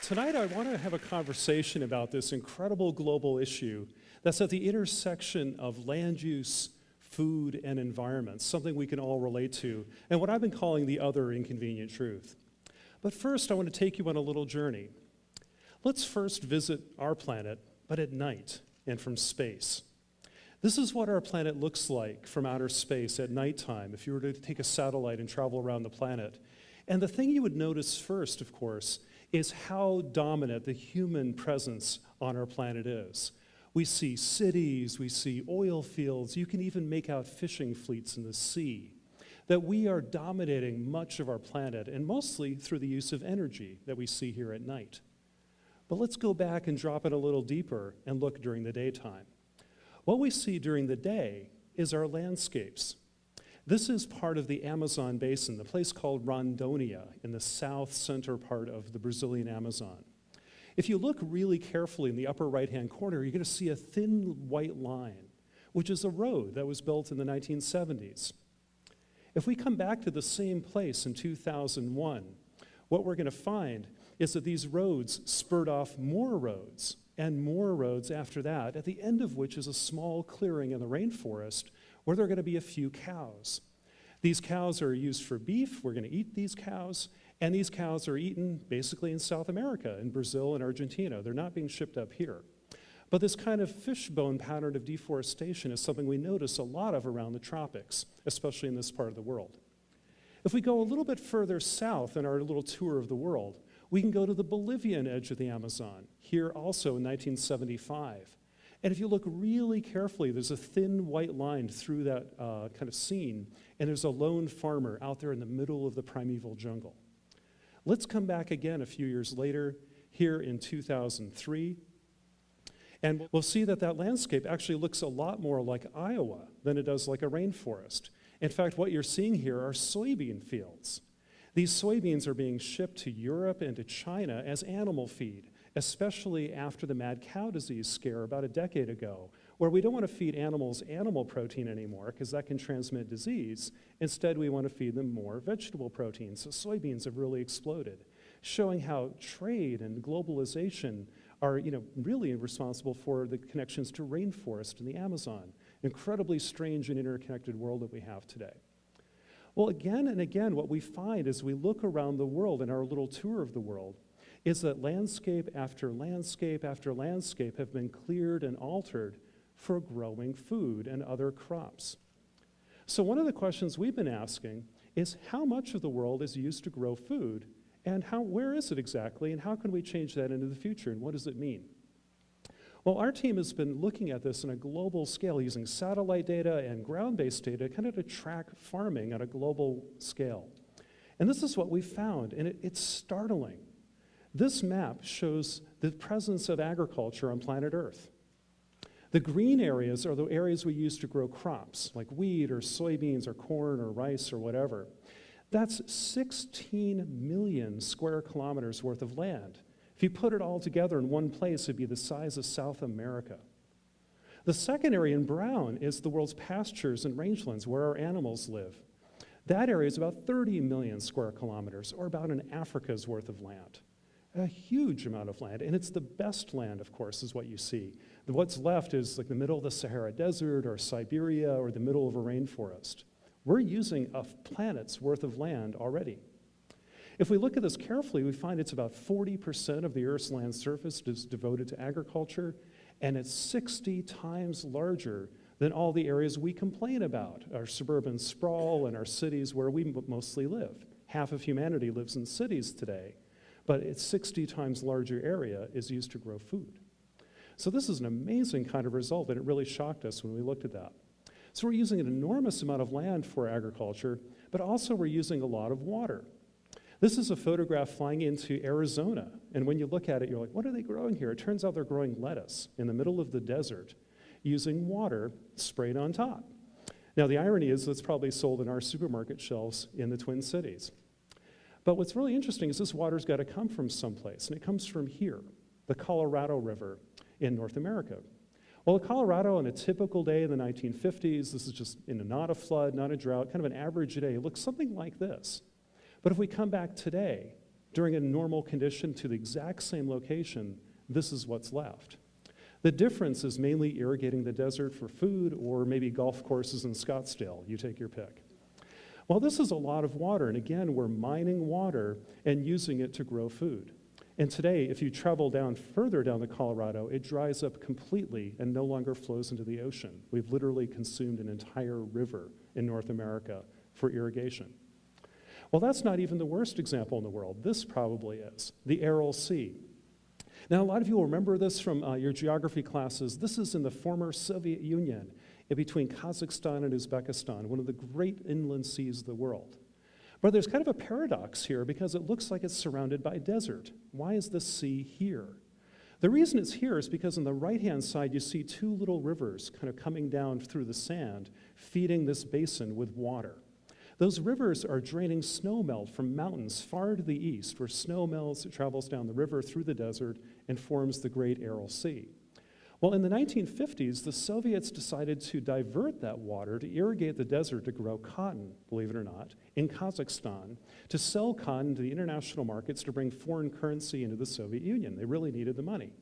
Tonight, I want to have a conversation about this incredible global issue that's at the intersection of land use, food, and environment, something we can all relate to, and what I've been calling the other inconvenient truth. But first, I want to take you on a little journey. Let's first visit our planet, but at night and from space. This is what our planet looks like from outer space at nighttime if you were to take a satellite and travel around the planet. And the thing you would notice first, of course, is how dominant the human presence on our planet is. We see cities, we see oil fields, you can even make out fishing fleets in the sea. That we are dominating much of our planet, and mostly through the use of energy that we see here at night. But let's go back and drop it a little deeper and look during the daytime. What we see during the day is our landscapes. This is part of the Amazon basin, the place called Rondônia in the south center part of the Brazilian Amazon. If you look really carefully in the upper right-hand corner, you're going to see a thin white line, which is a road that was built in the 1970s. If we come back to the same place in 2001, what we're going to find is that these roads spurred off more roads and more roads after that, at the end of which is a small clearing in the rainforest where there are going to be a few cows. These cows are used for beef. We're going to eat these cows. And these cows are eaten basically in South America, in Brazil and Argentina. They're not being shipped up here. But this kind of fishbone pattern of deforestation is something we notice a lot of around the tropics, especially in this part of the world. If we go a little bit further south in our little tour of the world, we can go to the Bolivian edge of the Amazon, here also in 1975. And if you look really carefully, there's a thin white line through that kind of scene, and there's a lone farmer out there in the middle of the primeval jungle. Let's come back again a few years later, here in 2003, and we'll see that that landscape actually looks a lot more like Iowa than it does like a rainforest. In fact, what you're seeing here are soybean fields. These soybeans are being shipped to Europe and to China as animal feed, especially after the mad cow disease scare about a decade ago, where we don't want to feed animals animal protein anymore because that can transmit disease. Instead, we want to feed them more vegetable protein. So soybeans have really exploded, showing how trade and globalization are really responsible for the connections to rainforest and the Amazon. Incredibly strange and interconnected world that we have today. Well, again and again, what we find as we look around the world in our little tour of the world is that landscape after landscape after landscape have been cleared and altered for growing food and other crops. So one of the questions we've been asking is how much of the world is used to grow food, and where is it exactly, and how can we change that into the future, and what does it mean? Well, our team has been looking at this on a global scale using satellite data and ground-based data kind of to track farming on a global scale. And this is what we found, and it's startling. This map shows the presence of agriculture on planet Earth. The green areas are the areas we use to grow crops, like wheat or soybeans or corn or rice or whatever. That's 16 million square kilometers worth of land. If you put it all together in one place, it'd be the size of South America. The second area in brown is the world's pastures and rangelands where our animals live. That area is about 30 million square kilometers, or about an Africa's worth of land. A huge amount of land, and it's the best land, of course, is what you see. What's left is like the middle of the Sahara Desert or Siberia or the middle of a rainforest. We're using a planet's worth of land already. If we look at this carefully, we find it's about 40% of the Earth's land surface is devoted to agriculture, and it's 60 times larger than all the areas we complain about, our suburban sprawl and our cities where we mostly live. Half of humanity lives in cities today, but its 60 times larger area is used to grow food. So this is an amazing kind of result, and it really shocked us when we looked at that. So we're using an enormous amount of land for agriculture, but also we're using a lot of water. This is a photograph flying into Arizona, and when you look at it, you're like, what are they growing here? It turns out they're growing lettuce in the middle of the desert using water sprayed on top. Now, the irony is that's probably sold in our supermarket shelves in the Twin Cities. But what's really interesting is this water's got to come from someplace, and it comes from here, the Colorado River in North America. Well, Colorado on a typical day in the 1950s, this is just not a flood, not a drought, kind of an average day, looks something like this. But if we come back today, during a normal condition to the exact same location, this is what's left. The difference is mainly irrigating the desert for food or maybe golf courses in Scottsdale. You take your pick. Well, this is a lot of water, and again, we're mining water and using it to grow food. And today, if you travel further down the Colorado, it dries up completely and no longer flows into the ocean. We've literally consumed an entire river in North America for irrigation. Well, that's not even the worst example in the world. This probably is, the Aral Sea. Now, a lot of you will remember this from your geography classes. This is in the former Soviet Union, in between Kazakhstan and Uzbekistan, one of the great inland seas of the world. But there's kind of a paradox here because it looks like it's surrounded by desert. Why is this sea here? The reason it's here is because on the right-hand side, you see two little rivers kind of coming down through the sand, feeding this basin with water. Those rivers are draining snowmelt from mountains far to the east, where snow melts, it travels down the river through the desert and forms the Great Aral Sea. Well, in the 1950s, the Soviets decided to divert that water to irrigate the desert to grow cotton, believe it or not, in Kazakhstan, to sell cotton to the international markets to bring foreign currency into the Soviet Union. They really needed the money.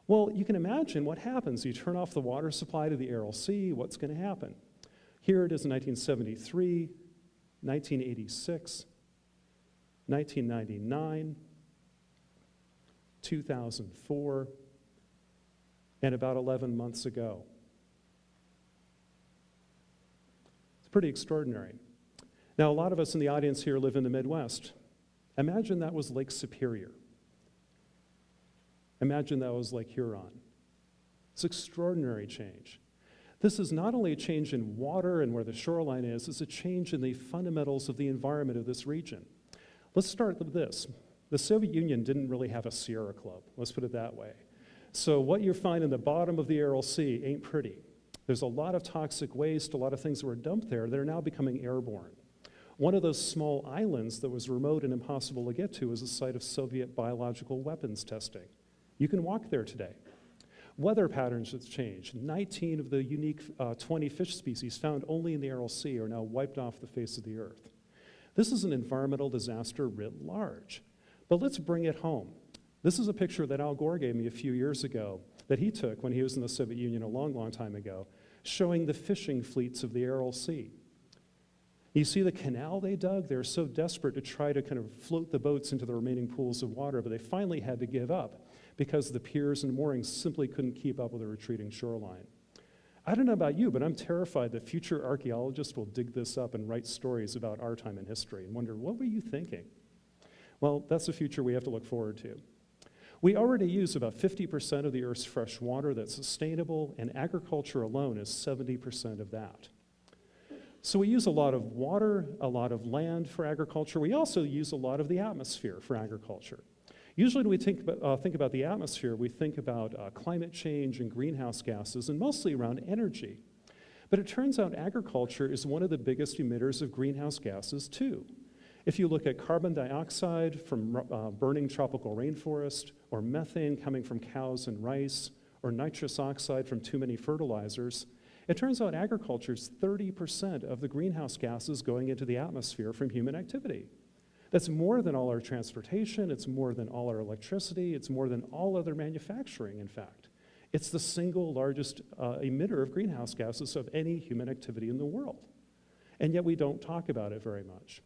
Well, you can imagine what happens. You turn off the water supply to the Aral Sea, what's going to happen? Here it is in 1973, 1986, 1999, 2004, and about 11 months ago. It's pretty extraordinary. Now, a lot of us in the audience here live in the Midwest. Imagine that was Lake Superior. Imagine that was Lake Huron. It's extraordinary change. This is not only a change in water and where the shoreline is, it's a change in the fundamentals of the environment of this region. Let's start with this. The Soviet Union didn't really have a Sierra Club, let's put it that way. So what you find in the bottom of the Aral Sea ain't pretty. There's a lot of toxic waste, a lot of things that were dumped there that are now becoming airborne. One of those small islands that was remote and impossible to get to is a site of Soviet biological weapons testing. You can walk there today. Weather patterns have changed. 19 of the unique 20 fish species found only in the Aral Sea are now wiped off the face of the earth. This is an environmental disaster writ large. But let's bring it home. This is a picture that Al Gore gave me a few years ago that he took when he was in the Soviet Union a long, long time ago, showing the fishing fleets of the Aral Sea. You see the canal they dug? They were so desperate to try to kind of float the boats into the remaining pools of water, but they finally had to give up because the piers and moorings simply couldn't keep up with the retreating shoreline. I don't know about you, but I'm terrified that future archaeologists will dig this up and write stories about our time in history and wonder, what were you thinking? Well, that's the future we have to look forward to. We already use about 50% of the Earth's fresh water that's sustainable, and agriculture alone is 70% of that. So we use a lot of water, a lot of land for agriculture. We also use a lot of the atmosphere for agriculture. Usually when we think about the atmosphere, we think about climate change and greenhouse gases, and mostly around energy. But it turns out agriculture is one of the biggest emitters of greenhouse gases too. If you look at carbon dioxide from burning tropical rainforest, or methane coming from cows and rice, or nitrous oxide from too many fertilizers, it turns out agriculture is 30% of the greenhouse gases going into the atmosphere from human activity. That's more than all our transportation, it's more than all our electricity, it's more than all other manufacturing, in fact. It's the single largest emitter of greenhouse gases of any human activity in the world. And yet we don't talk about it very much.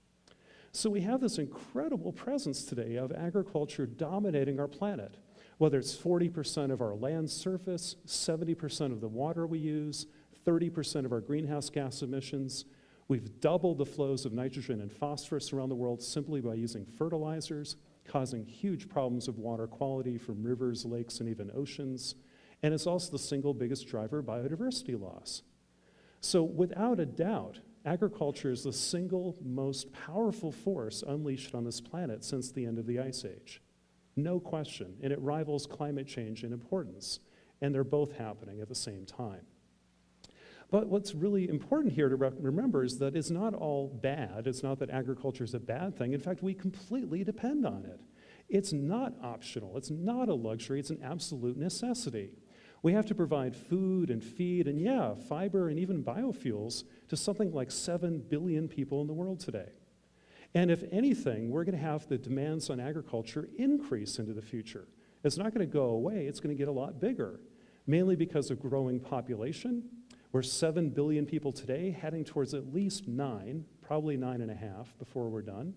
So we have this incredible presence today of agriculture dominating our planet, whether it's 40% of our land surface, 70% of the water we use, 30% of our greenhouse gas emissions. We've doubled the flows of nitrogen and phosphorus around the world simply by using fertilizers, causing huge problems of water quality from rivers, lakes, and even oceans. And it's also the single biggest driver of biodiversity loss. So without a doubt, agriculture is the single most powerful force unleashed on this planet since the end of the Ice Age. No question, and it rivals climate change in importance, and they're both happening at the same time. But what's really important here to remember is that it's not all bad. It's not that agriculture is a bad thing. In fact, we completely depend on it. It's not optional. It's not a luxury. It's an absolute necessity. We have to provide food and feed and, yeah, fiber and even biofuels to something like 7 billion people in the world today. And if anything, we're going to have the demands on agriculture increase into the future. It's not going to go away, it's going to get a lot bigger, mainly because of growing population. We're 7 billion people today, heading towards at least 9, probably 9.5 before we're done.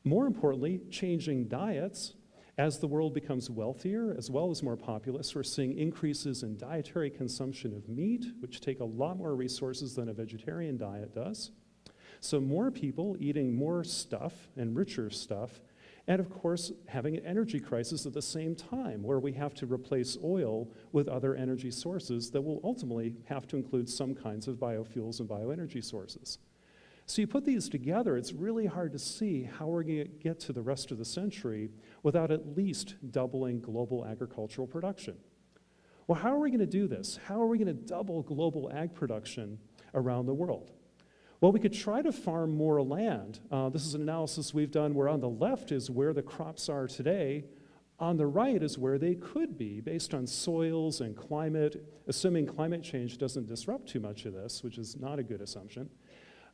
More importantly, changing diets. As the world becomes wealthier, as well as more populous, we're seeing increases in dietary consumption of meat, which take a lot more resources than a vegetarian diet does. So more people eating more stuff and richer stuff, and of course, having an energy crisis at the same time, where we have to replace oil with other energy sources that will ultimately have to include some kinds of biofuels and bioenergy sources. So you put these together, it's really hard to see how we're going to get to the rest of the century without at least doubling global agricultural production. Well, how are we going to do this? How are we going to double global ag production around the world? Well, we could try to farm more land. This is an analysis we've done where on the left is where the crops are today. On the right is where they could be based on soils and climate, assuming climate change doesn't disrupt too much of this, which is not a good assumption.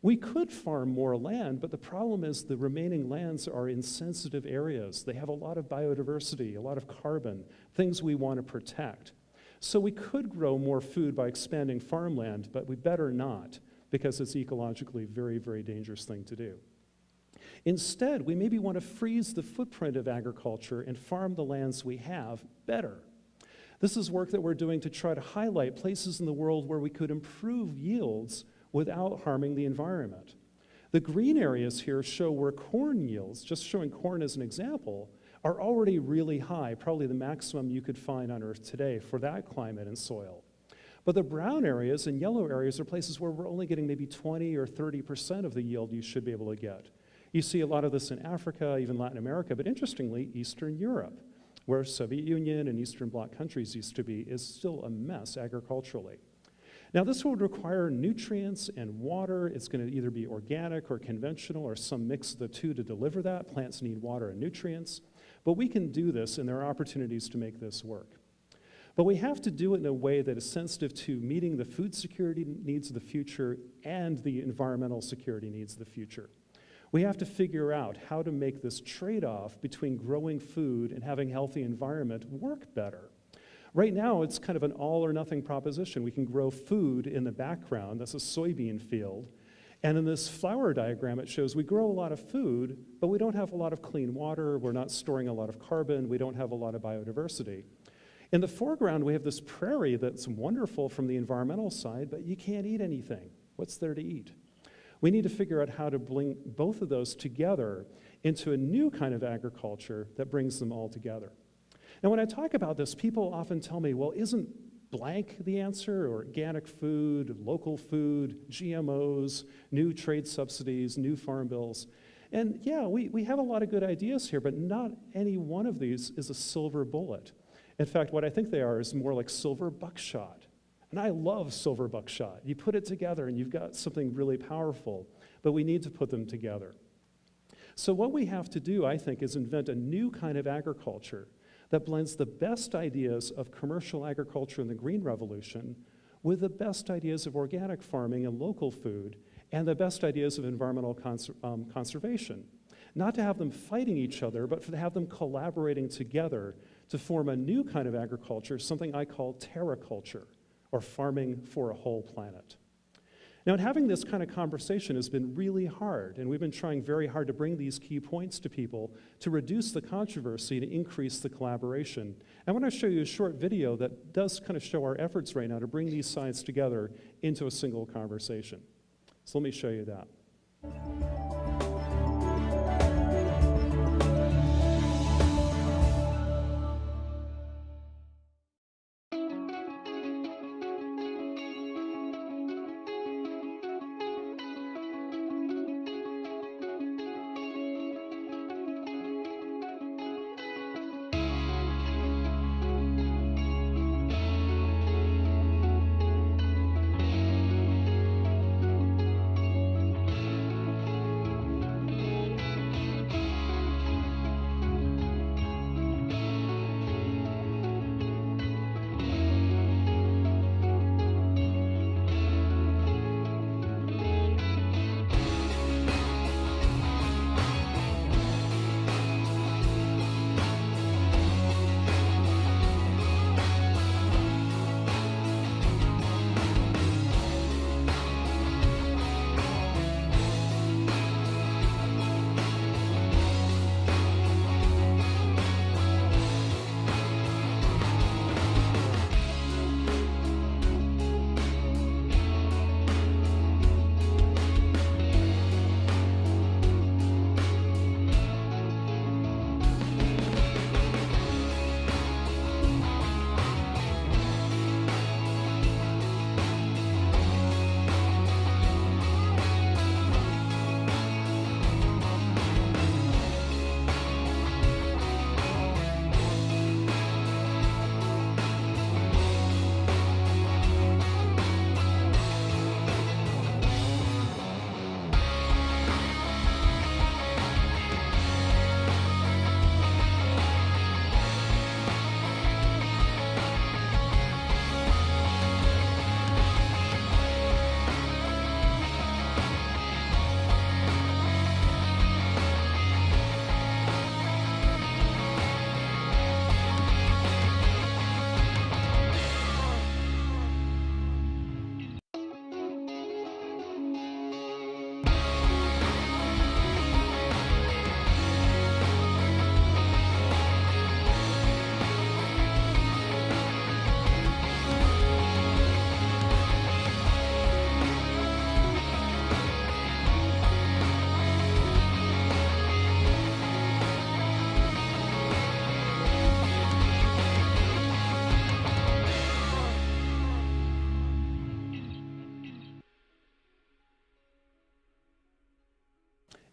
We could farm more land, but the problem is the remaining lands are in sensitive areas. They have a lot of biodiversity, a lot of carbon, things we want to protect. So we could grow more food by expanding farmland, but we better not, because it's ecologically a very, very dangerous thing to do. Instead, we maybe want to freeze the footprint of agriculture and farm the lands we have better. This is work that we're doing to try to highlight places in the world where we could improve yields without harming the environment. The green areas here show where corn yields, just showing corn as an example, are already really high, probably the maximum you could find on Earth today for that climate and soil. But the brown areas and yellow areas are places where we're only getting maybe 20 or 30% of the yield you should be able to get. You see a lot of this in Africa, even Latin America, but interestingly, Eastern Europe, where Soviet Union and Eastern Bloc countries used to be, is still a mess agriculturally. Now, this would require nutrients and water. It's going to either be organic or conventional or some mix of the two to deliver that. Plants need water and nutrients. But we can do this, and there are opportunities to make this work. But we have to do it in a way that is sensitive to meeting the food security needs of the future and the environmental security needs of the future. We have to figure out how to make this trade-off between growing food and having a healthy environment work better. Right now, it's kind of an all or nothing proposition. We can grow food in the background, that's a soybean field, and in this flower diagram, it shows we grow a lot of food, but we don't have a lot of clean water, we're not storing a lot of carbon, we don't have a lot of biodiversity. In the foreground, we have this prairie that's wonderful from the environmental side, but you can't eat anything. What's there to eat? We need to figure out how to bring both of those together into a new kind of agriculture that brings them all together. Now, when I talk about this, people often tell me, well, isn't blank the answer? Organic food, local food, GMOs, new trade subsidies, new farm bills. And yeah, we have a lot of good ideas here, but not any one of these is a silver bullet. In fact, what I think they are is more like silver buckshot. And I love silver buckshot. You put it together and you've got something really powerful, but we need to put them together. So what we have to do, I think, is invent a new kind of agriculture that blends the best ideas of commercial agriculture and the Green Revolution with the best ideas of organic farming and local food and the best ideas of environmental conservation. Not to have them fighting each other, but to have them collaborating together to form a new kind of agriculture, something I call terraculture, or farming for a whole planet. Now, having this kind of conversation has been really hard, and we've been trying very hard to bring these key points to people to reduce the controversy, to increase the collaboration. I want to show you a short video that does kind of show our efforts right now to bring these sides together into a single conversation. So let me show you that.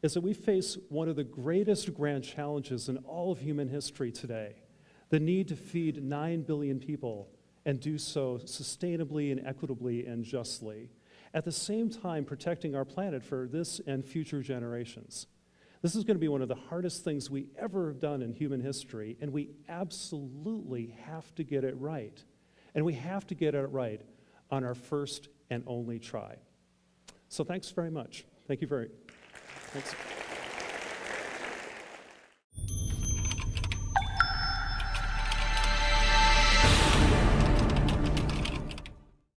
is that we face one of the greatest grand challenges in all of human history today, the need to feed 9 billion people and do so sustainably and equitably and justly, at the same time protecting our planet for this and future generations. This is going to be one of the hardest things we ever have done in human history, and we absolutely have to get it right. And we have to get it right on our first and only try. So thanks very much. Thanks.